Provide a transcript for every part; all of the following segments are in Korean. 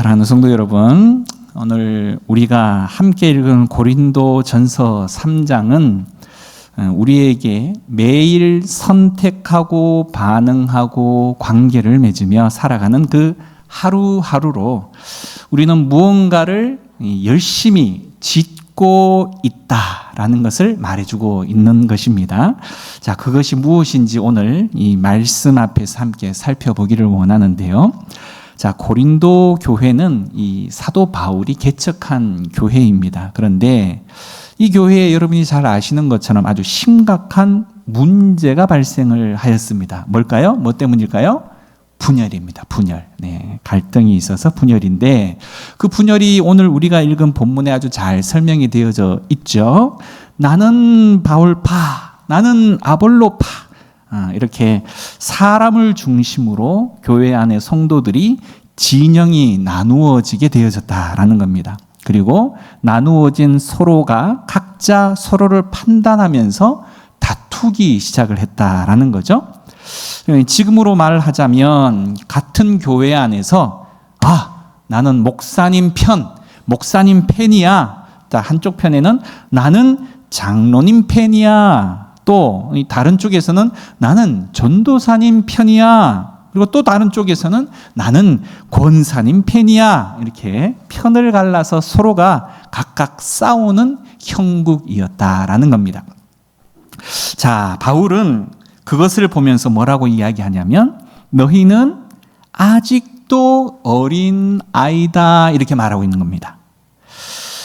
사랑하는 성도 여러분, 오늘 우리가 함께 읽은 고린도전서 3장은 우리에게 매일 선택하고 반응하고 관계를 맺으며 살아가는 그 하루하루로 우리는 무언가를 열심히 짓고 있다라는 것을 말해주고 있는 것입니다. 자, 그것이 무엇인지 오늘 이 말씀 앞에서 함께 살펴보기를 원하는데요. 자, 고린도 교회는 이 사도 바울이 개척한 교회입니다. 그런데 이 교회에 여러분이 잘 아시는 것처럼 아주 심각한 문제가 발생을 하였습니다. 뭘까요? 뭐 때문일까요? 분열입니다. 분열. 네, 갈등이 있어서 분열인데 그 분열이 오늘 우리가 읽은 본문에 아주 잘 설명이 되어져 있죠. 나는 바울파, 나는 아볼로파. 이렇게 사람을 중심으로 교회 안의 성도들이 진영이 나누어지게 되어졌다라는 겁니다. 그리고 나누어진 서로가 각자 서로를 판단하면서 다투기 시작을 했다라는 거죠. 지금으로 말하자면 같은 교회 안에서 나는 목사님 편, 목사님 팬이야. 한쪽 편에는 나는 장로님 팬이야. 또 다른 쪽에서는 나는 전도사님 편이야. 그리고 또 다른 쪽에서는 나는 권사님 편이야. 이렇게 편을 갈라서 서로가 각각 싸우는 형국이었다라는 겁니다. 자, 바울은 그것을 보면서 뭐라고 이야기하냐면 너희는 아직도 어린 아이다 이렇게 말하고 있는 겁니다.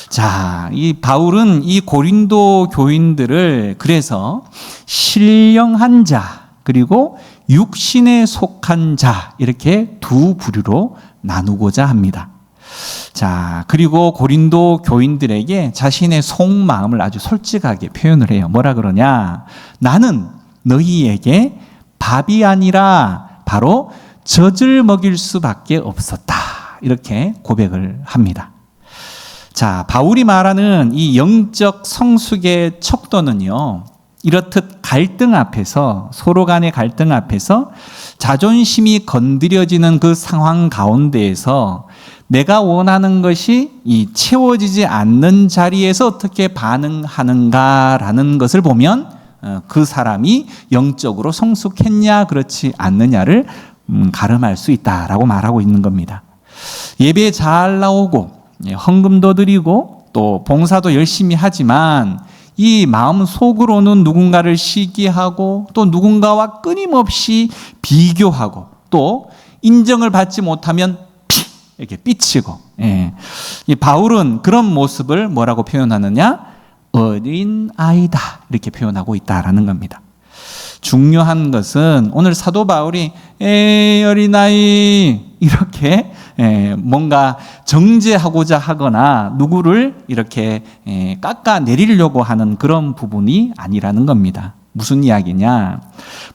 자, 이 바울은 이 고린도 교인들을 그래서 신령한 자 그리고 육신에 속한 자 이렇게 두 부류로 나누고자 합니다. 자, 그리고 고린도 교인들에게 자신의 속마음을 아주 솔직하게 표현을 해요. 뭐라 그러냐? 나는 너희에게 밥이 아니라 바로 젖을 먹일 수밖에 없었다. 이렇게 고백을 합니다. 자, 바울이 말하는 이 영적 성숙의 척도는요, 이렇듯 갈등 앞에서, 서로 간의 갈등 앞에서 자존심이 건드려지는 그 상황 가운데에서 내가 원하는 것이 이 채워지지 않는 자리에서 어떻게 반응하는가라는 것을 보면 그 사람이 영적으로 성숙했냐, 그렇지 않느냐를 가름할 수 있다라고 말하고 있는 겁니다. 예배 잘 나오고, 헌금도 드리고 또 봉사도 열심히 하지만 이 마음 속으로는 누군가를 시기하고 또 누군가와 끊임없이 비교하고 또 인정을 받지 못하면 이렇게 삐치고, 이 바울은 그런 모습을 뭐라고 표현하느냐? 어린 아이다 이렇게 표현하고 있다라는 겁니다. 중요한 것은 오늘 사도 바울이 어린아이 이렇게 뭔가 정죄하고자 하거나 누구를 이렇게 깎아내리려고 하는 그런 부분이 아니라는 겁니다. 무슨 이야기냐?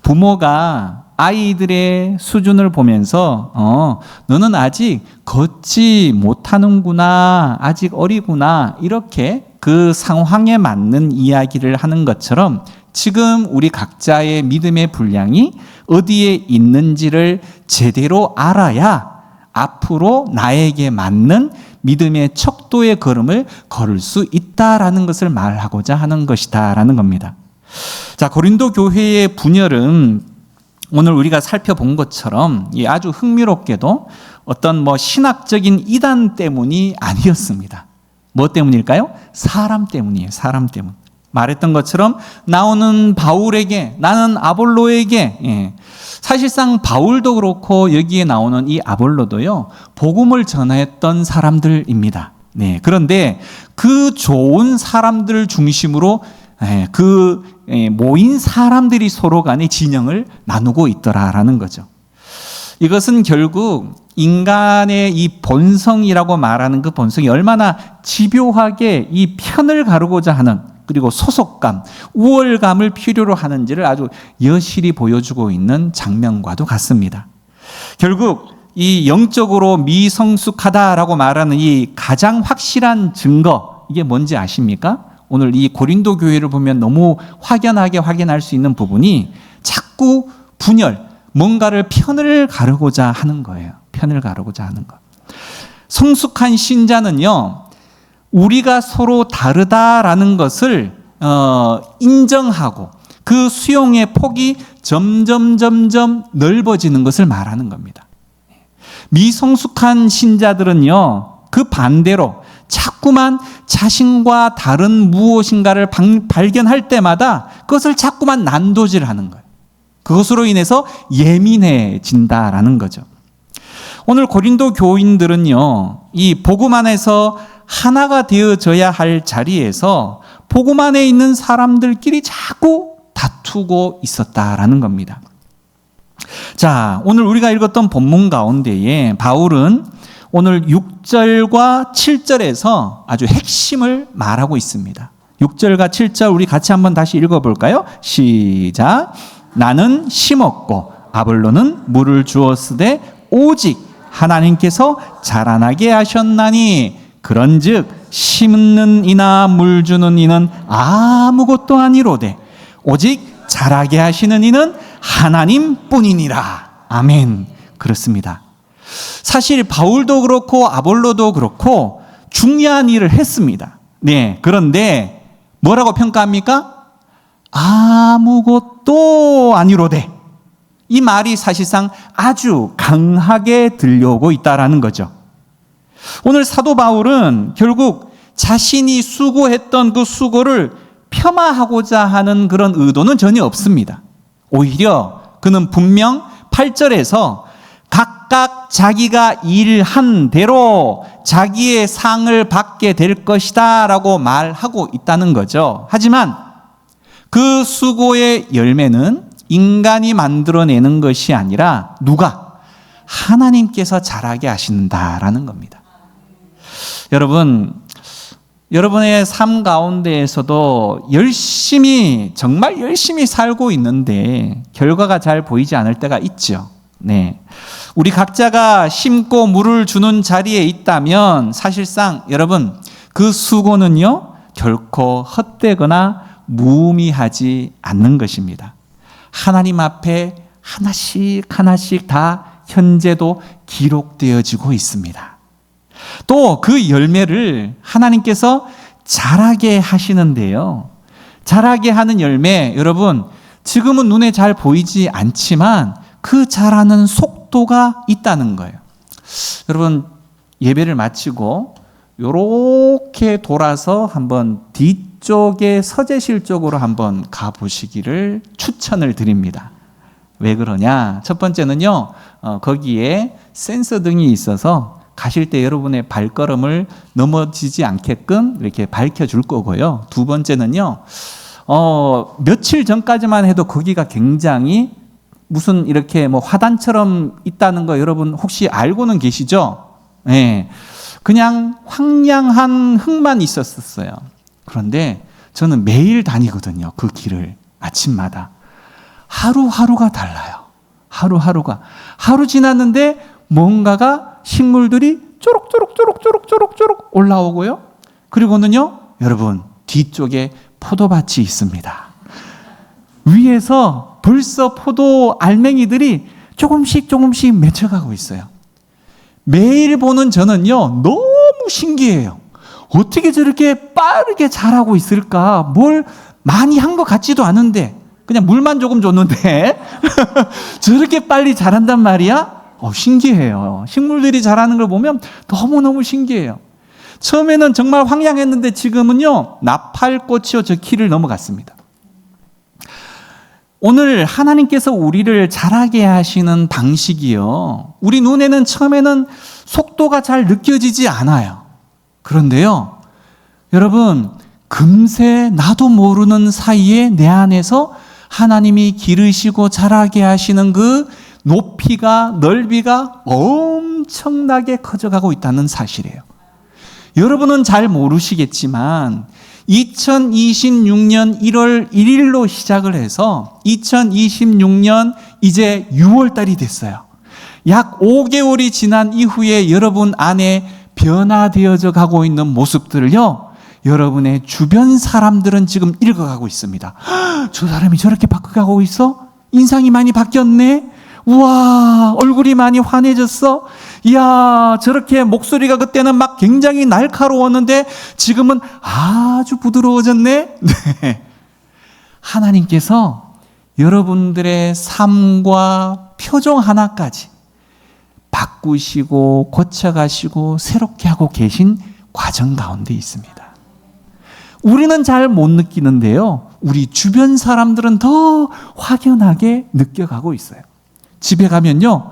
부모가 아이들의 수준을 보면서 너는 아직 걷지 못하는구나, 아직 어리구나 이렇게 그 상황에 맞는 이야기를 하는 것처럼 지금 우리 각자의 믿음의 분량이 어디에 있는지를 제대로 알아야 앞으로 나에게 맞는 믿음의 척도의 걸음을 걸을 수 있다라는 것을 말하고자 하는 것이다라는 겁니다. 자, 고린도 교회의 분열은 오늘 우리가 살펴본 것처럼 아주 흥미롭게도 어떤 신학적인 이단 때문이 아니었습니다. 뭐 때문일까요? 사람 때문이에요. 사람 때문. 말했던 것처럼 나오는 바울에게, 나는 아볼로에게, 사실상 바울도 그렇고 여기에 나오는 이 아볼로도요, 복음을 전했던 사람들입니다. 네, 그런데 그 좋은 사람들 중심으로 모인 사람들이 서로 간의 진영을 나누고 있더라라는 거죠. 이것은 결국 인간의 이 본성이라고 말하는 그 본성이 얼마나 집요하게 이 편을 가르고자 하는 그리고 소속감, 우월감을 필요로 하는지를 아주 여실히 보여주고 있는 장면과도 같습니다. 결국 이 영적으로 미성숙하다라고 말하는 이 가장 확실한 증거, 이게 뭔지 아십니까? 오늘 이 고린도 교회를 보면 너무 확연하게 확인할 수 있는 부분이 자꾸 분열, 뭔가를 편을 가르고자 하는 거예요. 편을 가르고자 하는 것. 성숙한 신자는요, 우리가 서로 다르다라는 것을 인정하고 그 수용의 폭이 점점 넓어지는 것을 말하는 겁니다. 미성숙한 신자들은요, 그 반대로 자꾸만 자신과 다른 무엇인가를 발견할 때마다 그것을 자꾸만 난도질하는 거예요. 그것으로 인해서 예민해진다라는 거죠. 오늘 고린도 교인들은요, 이 복음 안에서 하나가 되어져야 할 자리에서 복음 안에 있는 사람들끼리 자꾸 다투고 있었다라는 겁니다. 자, 오늘 우리가 읽었던 본문 가운데에 바울은 오늘 6절과 7절에서 아주 핵심을 말하고 있습니다. 6절과 7절 우리 같이 한번 다시 읽어볼까요? 시작. 나는 심었고 아볼로는 물을 주었으되 오직 하나님께서 자라나게 하셨나니 그런즉 심는 이나 물 주는 이는 아무것도 아니로되 오직 자라게 하시는 이는 하나님뿐이니라. 아멘. 그렇습니다. 사실 바울도 그렇고 아볼로도 그렇고 중요한 일을 했습니다. 네. 그런데 뭐라고 평가합니까? 아무것도 아니로되. 이 말이 사실상 아주 강하게 들려오고 있다라는 거죠. 오늘 사도 바울은 결국 자신이 수고했던 그 수고를 폄하하고자 하는 그런 의도는 전혀 없습니다. 오히려 그는 분명 8절에서 각각 자기가 일한 대로 자기의 상을 받게 될 것이다 라고 말하고 있다는 거죠. 하지만 그 수고의 열매는 인간이 만들어내는 것이 아니라 누가? 하나님께서 자라게 하신다라는 겁니다. 여러분, 여러분의 삶 가운데에서도 정말 열심히 살고 있는데 결과가 잘 보이지 않을 때가 있죠. 네. 우리 각자가 심고 물을 주는 자리에 있다면 사실상 여러분 그 수고는요 결코 헛되거나 무의미하지 않는 것입니다. 하나님 앞에 하나씩 다 현재도 기록되어지고 있습니다. 또 그 열매를 하나님께서 자라게 하시는데요. 자라게 하는 열매, 여러분 지금은 눈에 잘 보이지 않지만 그 자라는 속도가 있다는 거예요. 여러분 예배를 마치고 요렇게 돌아서 한번 뒤쪽에 서재실 쪽으로 한번 가보시기를 추천을 드립니다. 왜 그러냐? 첫 번째는요, 거기에 센서 등이 있어서 가실 때 여러분의 발걸음을 넘어지지 않게끔 이렇게 밝혀줄 거고요. 두 번째는요, 며칠 전까지만 해도 거기가 굉장히 무슨 이렇게 뭐 화단처럼 있다는 거 여러분 혹시 알고는 계시죠? 네. 그냥 황량한 흙만 있었어요. 그런데 저는 매일 다니거든요. 그 길을 아침마다. 하루하루가 달라요. 하루하루가. 하루 지났는데 뭔가가 식물들이 쪼록쪼록 올라오고요. 그리고는요, 여러분 뒤쪽에 포도밭이 있습니다. 위에서 벌써 포도 알맹이들이 조금씩 맺혀가고 있어요. 매일 보는 저는요, 너무 신기해요. 어떻게 저렇게 빠르게 자라고 있을까? 뭘 많이 한 것 같지도 않은데, 그냥 물만 조금 줬는데, 저렇게 빨리 자란단 말이야? 신기해요. 식물들이 자라는 걸 보면 너무너무 신기해요. 처음에는 정말 황량했는데 지금은요, 나팔꽃이요, 저 키를 넘어갔습니다. 오늘 하나님께서 우리를 자라게 하시는 방식이요, 우리 눈에는 처음에는 속도가 잘 느껴지지 않아요. 그런데요, 여러분 금세 나도 모르는 사이에 내 안에서 하나님이 기르시고 자라게 하시는 그 높이가, 넓이가 엄청나게 커져가고 있다는 사실이에요. 여러분은 잘 모르시겠지만 2026년 1월 1일로 시작을 해서 2026년 이제 6월 달이 됐어요. 약 5개월이 지난 이후에 여러분 안에 변화되어져 가고 있는 모습들을요, 여러분의 주변 사람들은 지금 읽어가고 있습니다. 저 사람이 저렇게 바꿔가고 있어? 인상이 많이 바뀌었네? 우와, 얼굴이 많이 환해졌어? 이야, 저렇게 목소리가 그때는 막 굉장히 날카로웠는데 지금은 아주 부드러워졌네. 네. 하나님께서 여러분들의 삶과 표정 하나까지 바꾸시고 고쳐가시고 새롭게 하고 계신 과정 가운데 있습니다. 우리는 잘 못 느끼는데요, 우리 주변 사람들은 더 확연하게 느껴가고 있어요. 집에 가면요,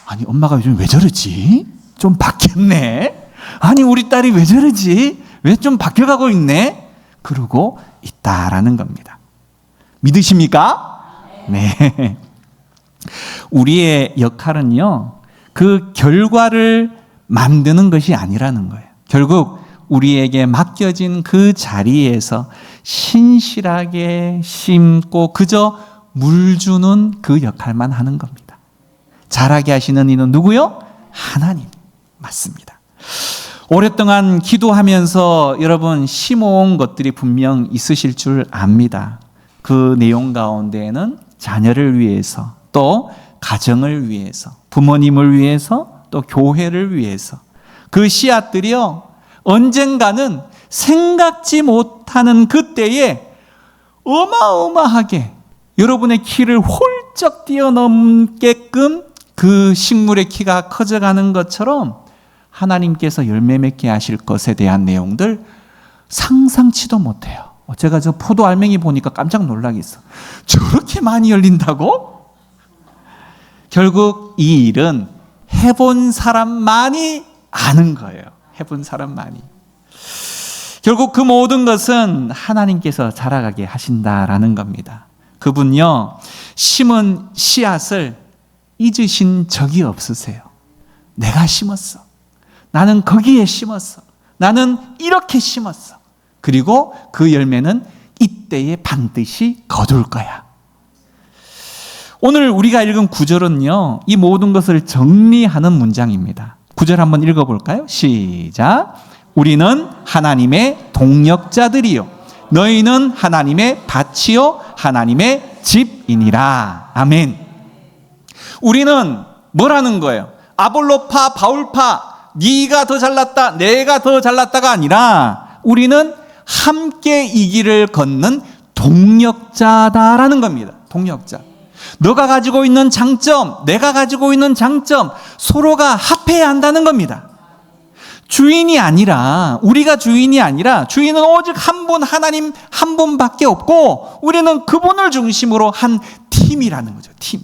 아니 엄마가 요즘 왜 저러지? 좀 바뀌었네. 아니 우리 딸이 왜 저러지? 왜 좀 바뀌어가고 있네? 그러고 있다라는 겁니다. 믿으십니까? 네. 우리의 역할은요, 그 결과를 만드는 것이 아니라는 거예요. 결국 우리에게 맡겨진 그 자리에서 신실하게 심고 그저 물 주는 그 역할만 하는 겁니다. 자라게 하시는 이는 누구요? 하나님. 맞습니다. 오랫동안 기도하면서 여러분 심어온 것들이 분명 있으실 줄 압니다. 그 내용 가운데에는 자녀를 위해서, 또 가정을 위해서, 부모님을 위해서, 또 교회를 위해서 그 씨앗들이요, 언젠가는 생각지 못하는 그때에 어마어마하게 여러분의 키를 훌쩍 뛰어넘게끔 그 식물의 키가 커져가는 것처럼 하나님께서 열매 맺게 하실 것에 대한 내용들 상상치도 못해요. 제가 저 포도 알맹이 보니까 깜짝 놀라겠어. 저렇게 많이 열린다고? 결국 이 일은 해본 사람만이 아는 거예요. 해본 사람만이. 결국 그 모든 것은 하나님께서 자라가게 하신다라는 겁니다. 그분요, 심은 씨앗을 잊으신 적이 없으세요. 내가 심었어. 나는 거기에 심었어. 나는 이렇게 심었어. 그리고 그 열매는 이때에 반드시 거둘 거야. 오늘 우리가 읽은 구절은요, 이 모든 것을 정리하는 문장입니다. 구절 한번 읽어볼까요? 시작. 우리는 하나님의 동역자들이요, 너희는 하나님의 밭이요 하나님의 집이니라. 아멘. 우리는 뭐라는 거예요? 아볼로파, 바울파, 네가 더 잘났다, 내가 더 잘났다가 아니라 우리는 함께 이 길을 걷는 동역자다라는 겁니다. 동역자. 너가 가지고 있는 장점, 내가 가지고 있는 장점, 서로가 합해야 한다는 겁니다. 주인이 아니라, 우리가 주인이 아니라, 주인은 오직 한 분, 하나님 한 분밖에 없고 우리는 그분을 중심으로 한 팀이라는 거죠. 팀.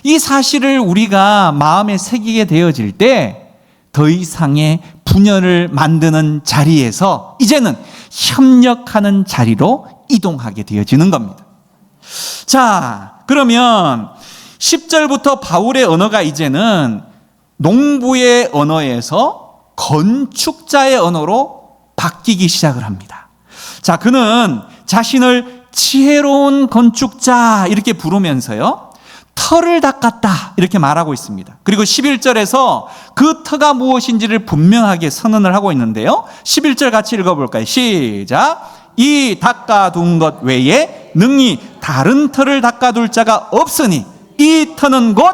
이 사실을 우리가 마음에 새기게 되어질 때 더 이상의 분열을 만드는 자리에서 이제는 협력하는 자리로 이동하게 되어지는 겁니다. 자, 그러면 10절부터 바울의 언어가 이제는 농부의 언어에서 건축자의 언어로 바뀌기 시작을 합니다. 자, 그는 자신을 지혜로운 건축자 이렇게 부르면서요, 터를 닦았다 이렇게 말하고 있습니다. 그리고 11절에서 그 터가 무엇인지를 분명하게 선언을 하고 있는데요, 11절 같이 읽어볼까요? 시작. 이 닦아둔 것 외에 능히 다른 터를 닦아둘 자가 없으니 이 터는 곧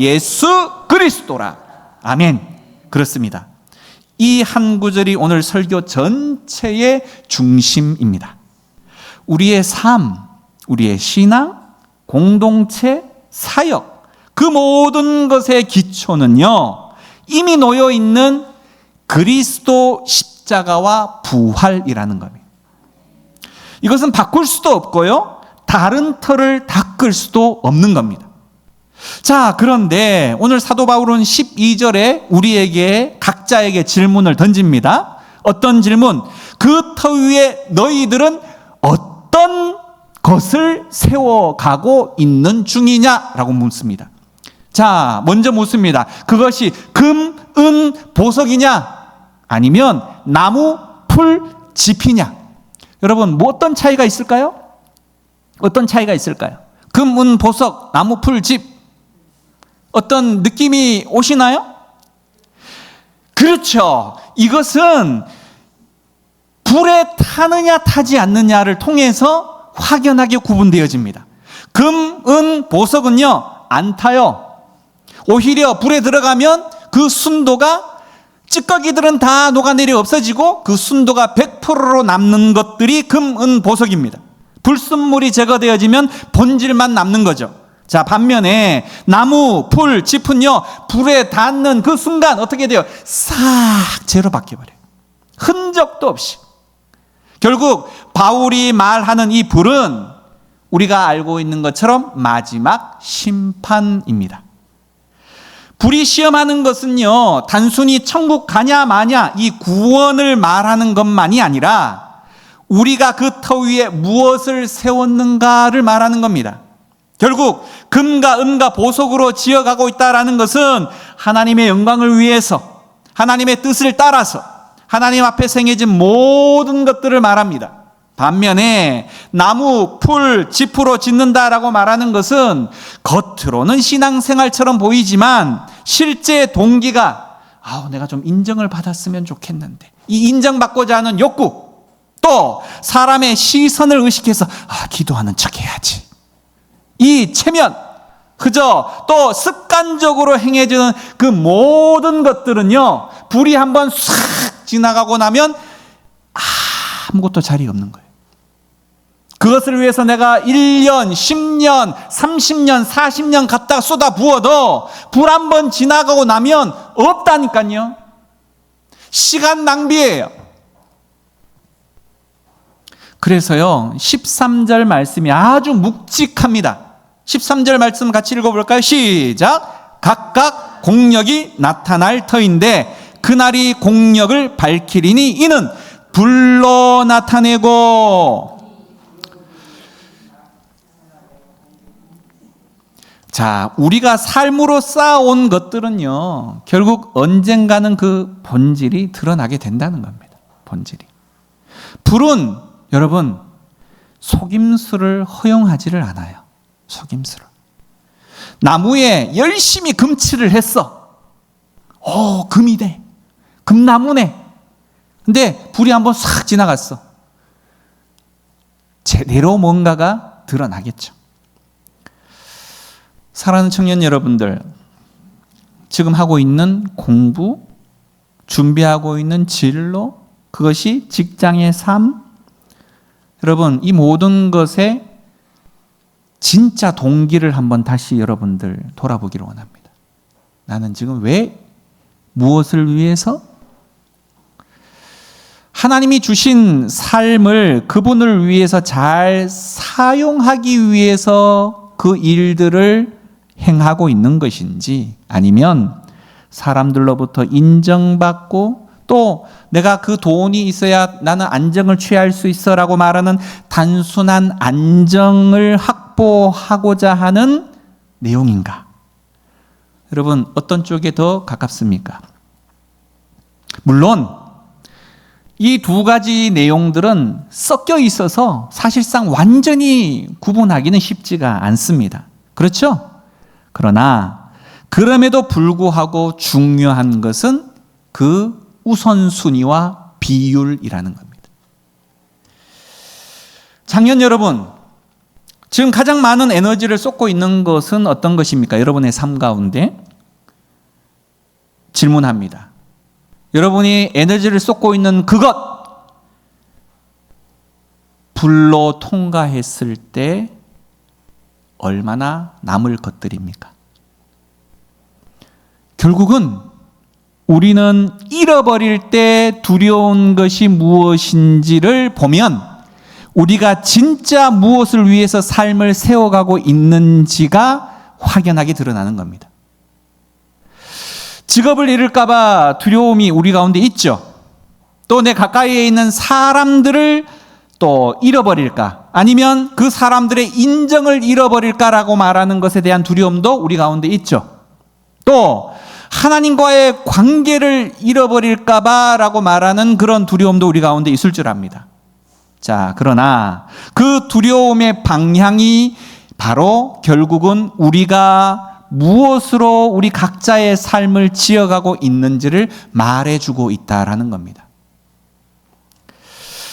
예수 그리스도라. 아멘. 그렇습니다. 이 한 구절이 오늘 설교 전체의 중심입니다. 우리의 삶, 우리의 신앙, 공동체, 사역, 그 모든 것의 기초는요, 이미 놓여 있는 그리스도 십자가와 부활이라는 겁니다. 이것은 바꿀 수도 없고요, 다른 터를 닦을 수도 없는 겁니다. 자, 그런데 오늘 사도 바울은 12절에 우리에게 각자에게 질문을 던집니다. 어떤 질문? 그 터 위에 너희들은 어떤 것을 세워가고 있는 중이냐라고 묻습니다. 자, 먼저 묻습니다. 그것이 금, 은, 보석이냐? 아니면 나무, 풀, 짚이냐? 여러분, 뭐 어떤 차이가 있을까요? 어떤 차이가 있을까요? 금, 은, 보석, 나무, 풀, 짚. 어떤 느낌이 오시나요? 그렇죠. 이것은 불에 타느냐 타지 않느냐를 통해서 확연하게 구분되어집니다. 금, 은, 보석은요, 안 타요. 오히려 불에 들어가면 그 순도가 찌꺼기들은 다 녹아내려 없어지고 그 순도가 100%로 남는 것들이 금, 은, 보석입니다. 불순물이 제거되어지면 본질만 남는 거죠. 자, 반면에 나무, 풀, 짚은요, 불에 닿는 그 순간 어떻게 돼요? 싹 재로 바뀌어버려요. 흔적도 없이. 결국 바울이 말하는 이 불은 우리가 알고 있는 것처럼 마지막 심판입니다. 불이 시험하는 것은요, 단순히 천국 가냐 마냐 이 구원을 말하는 것만이 아니라 우리가 그 터 위에 무엇을 세웠는가를 말하는 겁니다. 결국 금과 은과 보석으로 지어가고 있다는 것은 하나님의 영광을 위해서, 하나님의 뜻을 따라서 하나님 앞에 행해진 모든 것들을 말합니다. 반면에 나무, 풀, 짚으로 짓는다라고 말하는 것은 겉으로는 신앙생활처럼 보이지만 실제 동기가 내가 좀 인정을 받았으면 좋겠는데, 이 인정받고자 하는 욕구, 또 사람의 시선을 의식해서 기도하는 척 해야지, 이 체면, 그저 또 습관적으로 행해지는 그 모든 것들은요, 불이 한번 싹 지나가고 나면 아무것도 자리 없는 거예요. 그것을 위해서 내가 1년, 10년, 30년, 40년 갖다가 쏟아 부어도 불 한 번 지나가고 나면 없다니까요. 시간 낭비예요. 그래서요, 13절 말씀이 아주 묵직합니다. 13절 말씀 같이 읽어볼까요? 시작! 각각 공력이 나타날 터인데 그날이 공력을 밝히리니 이는 불로 나타내고. 자, 우리가 삶으로 쌓아온 것들은요, 결국 언젠가는 그 본질이 드러나게 된다는 겁니다. 본질이. 불은 여러분 속임수를 허용하지를 않아요. 속임수를. 나무에 열심히 금칠을 했어. 금이네. 금나무네. 근데 불이 한번 싹 지나갔어. 제대로 뭔가가 드러나겠죠. 사랑하는 청년 여러분들, 지금 하고 있는 공부, 준비하고 있는 진로, 그것이 직장의 삶, 여러분 이 모든 것에 진짜 동기를 한번 다시 여러분들 돌아보기를 원합니다. 나는 지금 왜, 무엇을 위해서? 하나님이 주신 삶을 그분을 위해서 잘 사용하기 위해서 그 일들을 행하고 있는 것인지, 아니면 사람들로부터 인정받고 또 내가 그 돈이 있어야 나는 안정을 취할 수 있어 라고 말하는 단순한 안정을 확보하고자 하는 내용인가? 여러분 어떤 쪽에 더 가깝습니까? 물론 이 두 가지 내용들은 섞여 있어서 사실상 완전히 구분하기는 쉽지가 않습니다. 그렇죠? 그러나 그럼에도 불구하고 중요한 것은 그 우선순위와 비율이라는 겁니다. 청년 여러분, 지금 가장 많은 에너지를 쏟고 있는 것은 어떤 것입니까? 여러분의 삶 가운데 질문합니다. 여러분이 에너지를 쏟고 있는 그것, 불로 통과했을 때 얼마나 남을 것들입니까? 결국은 우리는 잃어버릴 때 두려운 것이 무엇인지를 보면 우리가 진짜 무엇을 위해서 삶을 세워가고 있는지가 확연하게 드러나는 겁니다. 직업을 잃을까봐 두려움이 우리 가운데 있죠. 또 내 가까이에 있는 사람들을 또 잃어버릴까, 아니면 그 사람들의 인정을 잃어버릴까라고 말하는 것에 대한 두려움도 우리 가운데 있죠. 또 하나님과의 관계를 잃어버릴까봐 라고 말하는 그런 두려움도 우리 가운데 있을 줄 압니다. 자, 그러나 그 두려움의 방향이 바로 결국은 우리가 무엇으로 우리 각자의 삶을 지어가고 있는지를 말해주고 있다라는 겁니다.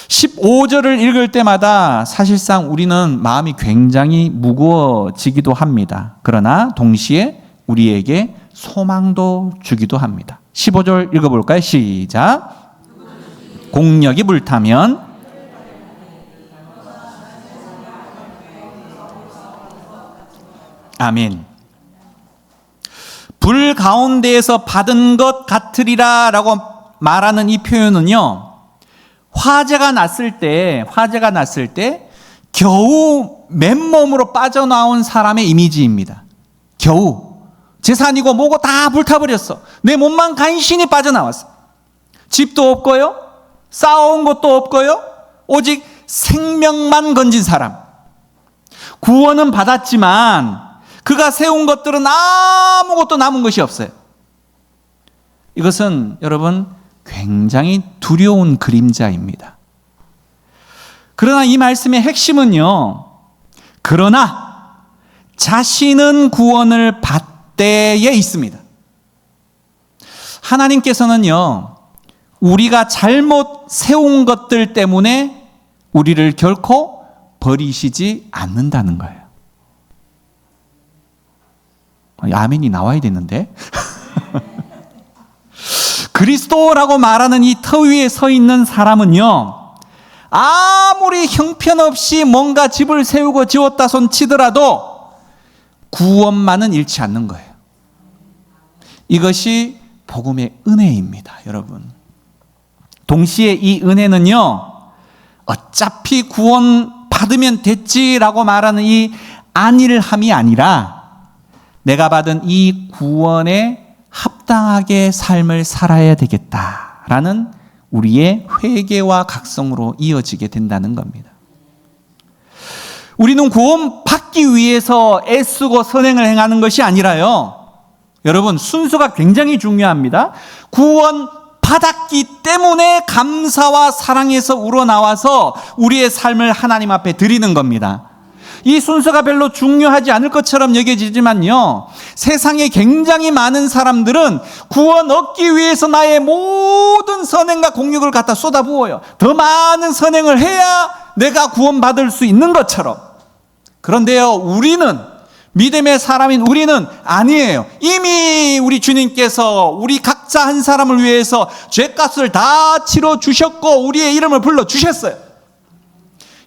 15절을 읽을 때마다 사실상 우리는 마음이 굉장히 무거워지기도 합니다. 그러나 동시에 우리에게 소망도 주기도 합니다. 15절 읽어볼까요? 시작. 공력이 불타면 아멘. 불 가운데에서 받은 것 같으리라 라고 말하는 이 표현은요, 화재가 났을 때 겨우 맨몸으로 빠져나온 사람의 이미지입니다. 겨우 재산이고 뭐고 다 불타버렸어. 내 몸만 간신히 빠져나왔어. 집도 없고요, 쌓아온 것도 없고요, 오직 생명만 건진 사람. 구원은 받았지만 그가 세운 것들은 아무것도 남은 것이 없어요. 이것은 여러분 굉장히 두려운 그림자입니다. 그러나 이 말씀의 핵심은요, 그러나 자신은 구원을 받대에 있습니다. 하나님께서는요, 우리가 잘못 세운 것들 때문에 우리를 결코 버리시지 않는다는 거예요. 아멘이 나와야 되는데. 그리스도라고 말하는 이 터 위에 서 있는 사람은요, 아무리 형편없이 뭔가 집을 세우고 지었다 손 치더라도 구원만은 잃지 않는 거예요. 이것이 복음의 은혜입니다, 여러분. 동시에 이 은혜는요, 어차피 구원 받으면 됐지라고 말하는 이 안일함이 아니라 내가 받은 이 구원에 합당하게 삶을 살아야 되겠다라는 우리의 회개와 각성으로 이어지게 된다는 겁니다. 우리는 구원 받기 위해서 애쓰고 선행을 행하는 것이 아니라요, 여러분, 순서가 굉장히 중요합니다. 구원 받았기 때문에 감사와 사랑에서 우러나와서 우리의 삶을 하나님 앞에 드리는 겁니다. 이 순서가 별로 중요하지 않을 것처럼 여겨지지만요, 세상에 굉장히 많은 사람들은 구원 얻기 위해서 나의 모든 선행과 공력을 갖다 쏟아부어요. 더 많은 선행을 해야 내가 구원받을 수 있는 것처럼. 그런데요, 우리는, 믿음의 사람인 우리는 아니에요. 이미 우리 주님께서 우리 각자 한 사람을 위해서 죄값을 다 치러 주셨고 우리의 이름을 불러 주셨어요.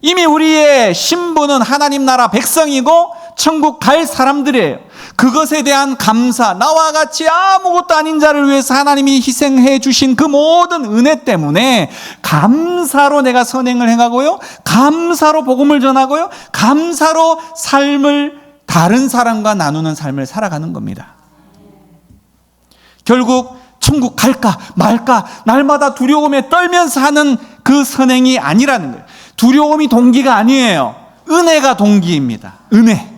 이미 우리의 신분은 하나님 나라 백성이고 천국 갈 사람들이에요. 그것에 대한 감사, 나와 같이 아무것도 아닌 자를 위해서 하나님이 희생해 주신 그 모든 은혜 때문에 감사로 내가 선행을 행하고요, 감사로 복음을 전하고요, 감사로 삶을 다른 사람과 나누는 삶을 살아가는 겁니다. 결국 천국 갈까 말까 날마다 두려움에 떨면서 하는 그 선행이 아니라는 거예요. 두려움이 동기가 아니에요. 은혜가 동기입니다. 은혜.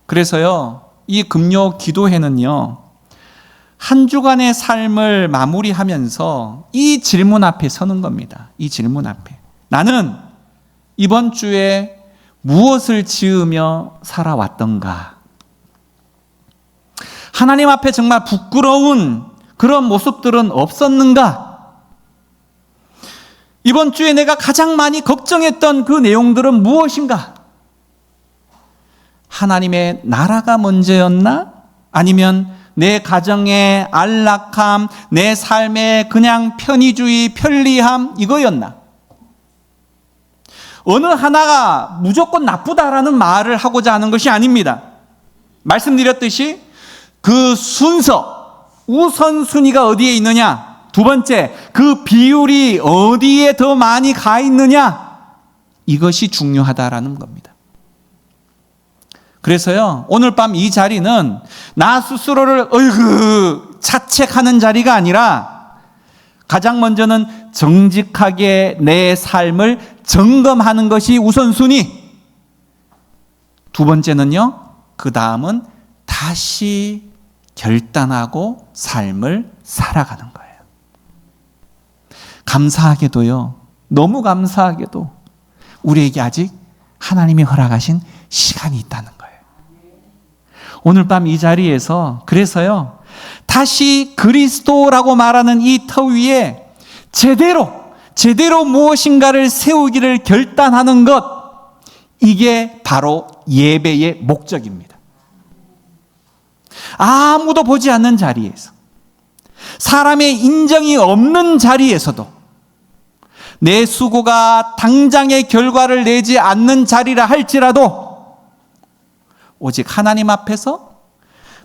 그래서요, 이 금요 기도회는요, 한 주간의 삶을 마무리하면서 이 질문 앞에 서는 겁니다. 이 질문 앞에. 나는 이번 주에 무엇을 지으며 살아왔던가? 하나님 앞에 정말 부끄러운 그런 모습들은 없었는가? 이번 주에 내가 가장 많이 걱정했던 그 내용들은 무엇인가? 하나님의 나라가 먼저였나? 아니면 내 가정의 안락함, 내 삶의 그냥 편의주의, 편리함, 이거였나? 어느 하나가 무조건 나쁘다라는 말을 하고자 하는 것이 아닙니다. 말씀드렸듯이 그 순서, 우선순위가 어디에 있느냐? 두 번째, 그 비율이 어디에 더 많이 가 있느냐? 이것이 중요하다라는 겁니다. 그래서요, 오늘 밤 이 자리는 나 스스로를 자책하는 자리가 아니라 가장 먼저는 정직하게 내 삶을 점검하는 것이 우선순위. 두 번째는요, 그 다음은 다시 결단하고 삶을 살아가는 거예요. 감사하게도요, 너무 감사하게도 우리에게 아직 하나님이 허락하신 시간이 있다는 거예요. 오늘 밤 이 자리에서 그래서요, 다시 그리스도라고 말하는 이 터 위에 제대로 무엇인가를 세우기를 결단하는 것, 이게 바로 예배의 목적입니다. 아무도 보지 않는 자리에서, 사람의 인정이 없는 자리에서도, 내 수고가 당장의 결과를 내지 않는 자리라 할지라도 오직 하나님 앞에서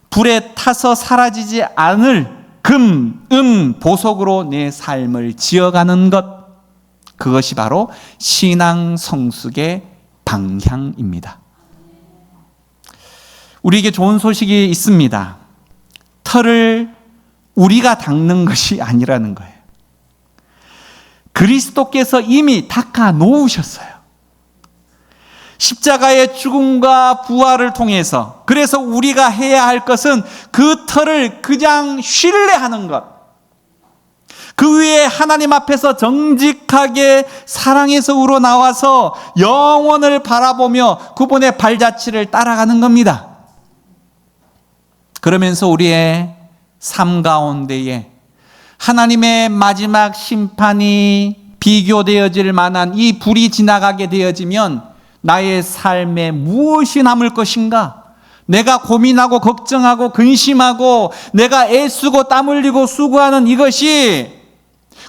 불에 타서 사라지지 않을 금, 보석으로 내 삶을 지어가는 것, 그것이 바로 신앙 성숙의 방향입니다. 우리에게 좋은 소식이 있습니다. 털을 우리가 닦는 것이 아니라는 거예요. 그리스도께서 이미 닦아 놓으셨어요. 십자가의 죽음과 부활을 통해서. 그래서 우리가 해야 할 것은 그 털을 그냥 신뢰하는 것, 그 위에 하나님 앞에서 정직하게 사랑에서 우러나와서 영원을 바라보며 그분의 발자취를 따라가는 겁니다. 그러면서 우리의 삶 가운데에 하나님의 마지막 심판이 비교되어질 만한 이 불이 지나가게 되어지면 나의 삶에 무엇이 남을 것인가? 내가 고민하고 걱정하고 근심하고 내가 애쓰고 땀 흘리고 수고하는 이것이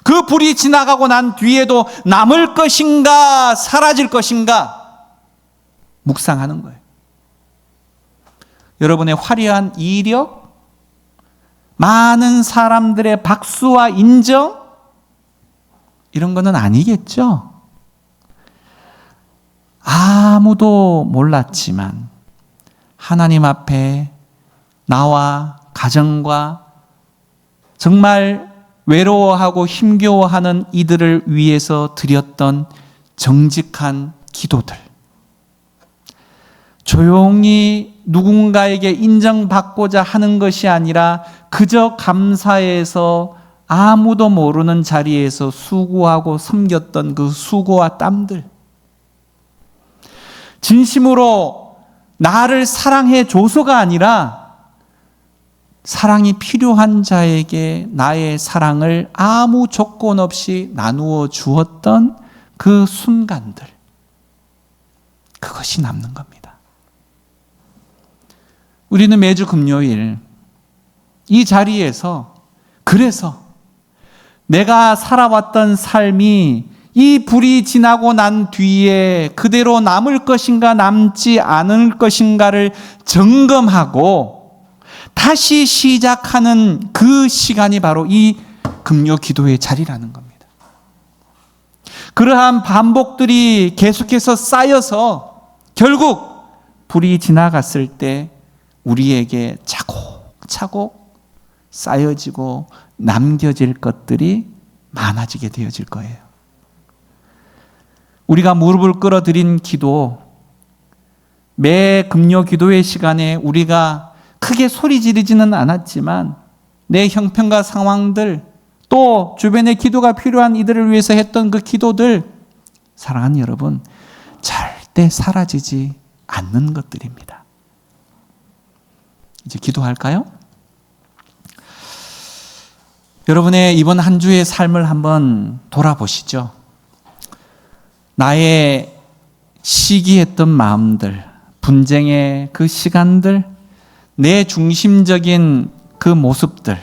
그 불이 지나가고 난 뒤에도 남을 것인가 사라질 것인가 묵상하는 거예요. 여러분의 화려한 이력, 많은 사람들의 박수와 인정, 이런 거는 아니겠죠? 아무도 몰랐지만 하나님 앞에 나와 가정과 정말 외로워하고 힘겨워하는 이들을 위해서 드렸던 정직한 기도들, 조용히 누군가에게 인정받고자 하는 것이 아니라 그저 감사해서 아무도 모르는 자리에서 수고하고 섬겼던 그 수고와 땀들, 진심으로 나를 사랑해 줘서가 아니라 사랑이 필요한 자에게 나의 사랑을 아무 조건 없이 나누어 주었던 그 순간들, 그것이 남는 겁니다. 우리는 매주 금요일 이 자리에서 그래서 내가 살아왔던 삶이 이 불이 지나고 난 뒤에 그대로 남을 것인가 남지 않을 것인가를 점검하고 다시 시작하는 그 시간이 바로 이 금요 기도의 자리라는 겁니다. 그러한 반복들이 계속해서 쌓여서 결국 불이 지나갔을 때 우리에게 차곡차곡 쌓여지고 남겨질 것들이 많아지게 되어질 거예요. 우리가 무릎을 꿇어드린 기도, 매 금요 기도의 시간에 우리가 크게 소리 지르지는 않았지만 내 형편과 상황들, 또 주변에 기도가 필요한 이들을 위해서 했던 그 기도들, 사랑하는 여러분, 절대 사라지지 않는 것들입니다. 이제 기도할까요? 여러분의 이번 한 주의 삶을 한번 돌아보시죠. 나의 시기했던 마음들, 분쟁의 그 시간들, 내 중심적인 그 모습들,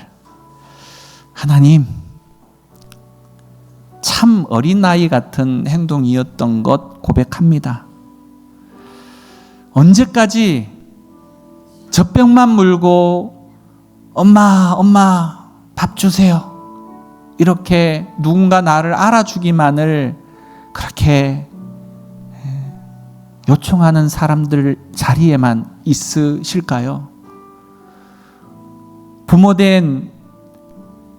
하나님, 참 어린아이 같은 행동이었던 것 고백합니다. 언제까지 젖병만 물고 엄마 밥 주세요, 이렇게 누군가 나를 알아주기만을 그렇게 요청하는 사람들 자리에만 있으실까요? 부모된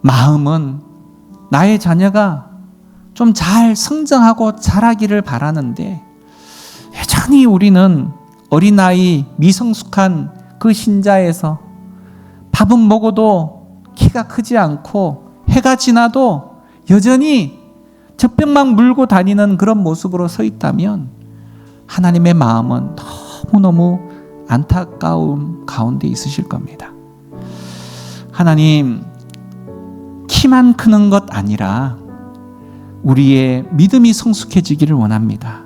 마음은 나의 자녀가 좀 잘 성장하고 자라기를 바라는데 여전히 우리는 어린아이 미성숙한 그 신자에서 밥은 먹어도 키가 크지 않고 해가 지나도 여전히 젖병만 물고 다니는 그런 모습으로 서 있다면 하나님의 마음은 너무너무 안타까움 가운데 있으실 겁니다. 하나님, 키만 크는 것 아니라 우리의 믿음이 성숙해지기를 원합니다.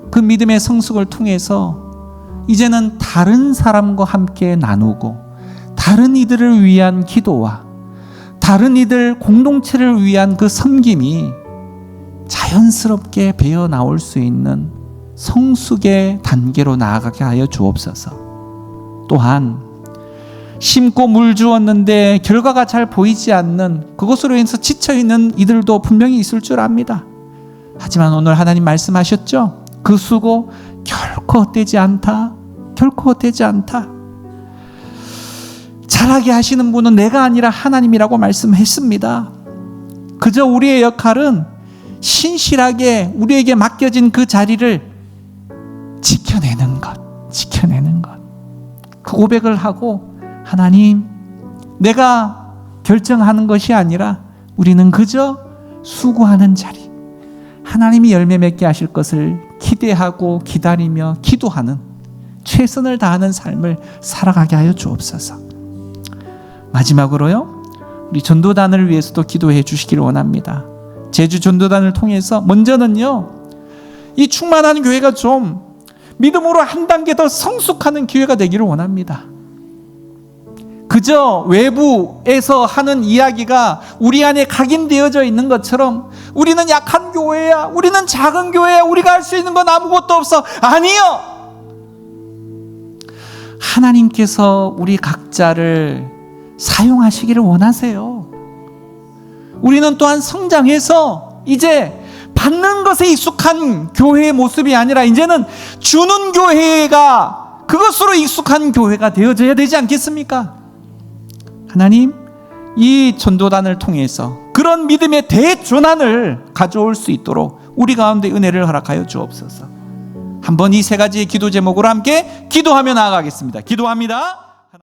그 믿음의 성숙을 통해서 이제는 다른 사람과 함께 나누고 다른 이들을 위한 기도와 다른 이들 공동체를 위한 그 섬김이 자연스럽게 배어 나올 수 있는 성숙의 단계로 나아가게 하여 주옵소서. 또한 심고 물 주었는데 결과가 잘 보이지 않는 그것으로 인해서 지쳐있는 이들도 분명히 있을 줄 압니다. 하지만 오늘 하나님 말씀하셨죠? 그 수고 결코 헛되지 않다. 결코 헛되지 않다. 잘하게 하시는 분은 내가 아니라 하나님이라고 말씀했습니다. 그저 우리의 역할은 신실하게 우리에게 맡겨진 그 자리를 지켜내는 것. 그 고백을 하고 하나님, 내가 결정하는 것이 아니라 우리는 그저 수고하는 자리, 하나님이 열매 맺게 하실 것을 기대하고 기다리며 기도하는 최선을 다하는 삶을 살아가게 하여 주옵소서. 마지막으로요, 우리 전도단을 위해서도 기도해 주시기를 원합니다. 제주 전도단을 통해서 먼저는요, 이 충만한 교회가 좀 믿음으로 한 단계 더 성숙하는 기회가 되기를 원합니다. 그저 외부에서 하는 이야기가 우리 안에 각인되어져 있는 것처럼 우리는 약한 교회야, 우리는 작은 교회야, 우리가 할 수 있는 건 아무것도 없어. 아니요! 하나님께서 우리 각자를 사용하시기를 원하세요. 우리는 또한 성장해서 이제 받는 것에 익숙한 교회의 모습이 아니라 이제는 주는 교회가 그것으로 익숙한 교회가 되어져야 되지 않겠습니까? 하나님, 이 전도단을 통해서 그런 믿음의 대전환을 가져올 수 있도록 우리 가운데 은혜를 허락하여 주옵소서. 한번 이 세 가지의 기도 제목으로 함께 기도하며 나아가겠습니다. 기도합니다.